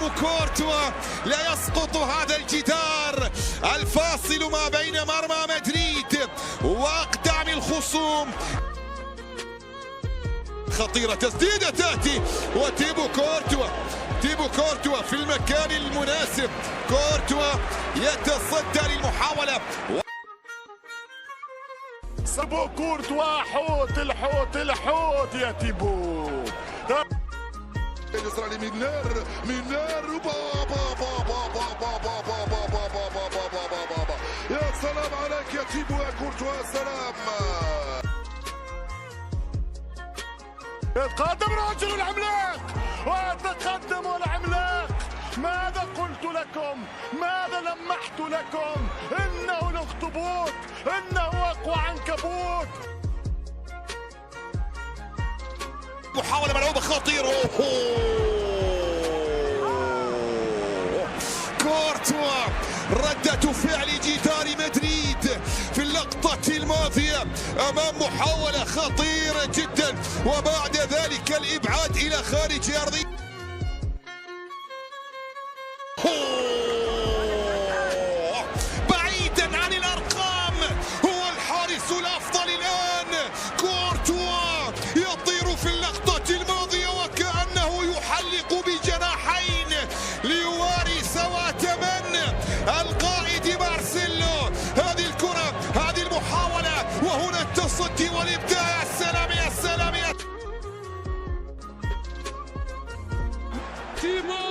تيبو كورتوا لا يسقط هذا الجدار الفاصل ما بين مرمى مدريد واقدم الخصوم. خطيرة، تسديدة تأتي وتيبو كورتوا في المكان المناسب. كورتوا يتصدى للمحاولة. سبو كورتوا حوت الحوت يا تيبو. الإسرائيلي مينير بابا يا سلام عليك يا تيبو يا كورتوا يا سلام. يتقدم رجل العملاق ويتقدم العملاق. ماذا قلت لكم؟ ماذا لمحت لكم؟ إنه الأخطبوط، إنه أقوى عنكبوت. محاولة ملعوبة خطيرة. كورتوا ردة فعل جدار مدريد في اللقطة الماضية أمام محاولة خطيرة جدا وبعد ذلك الإبعاد إلى خارج أرضية. بعيدا عن الأرقام هو الحارس الأفضل الآن. كورتوا يطير في اللقطة الماضية وكأنه يحلق بجناحين ليواري سوات من القائد مارسيلو. هذه الكرة، هذه المحاولة، وهنا التصدي والإبداع. يا سلام يا سلام يا تيمو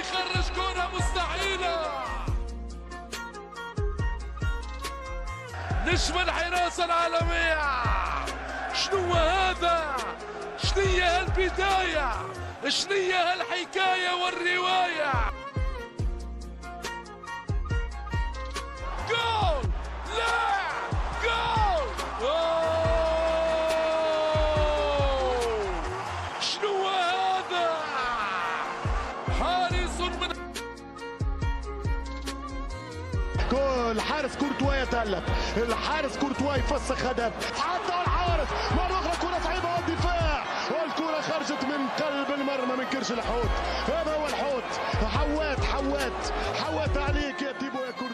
يخرج كرة مستحيلة. نجم الحراسة العالمية. شنو هذا؟ شنية هالبداية؟ شنية هالحكاية والرواية؟ جول! لا! جول! شنو هذا؟ حارس من الحارس كورتوا يتألق، الحارس كورتوا يفسخ هدف. عدى الحارس مرة أخرى، كرة صعيبة والدفاع، والكرة خرجت من قلب المرمى من كرش الحوت. هذا هو الحوت. حوات عليك يا تيبو يا كورتوا.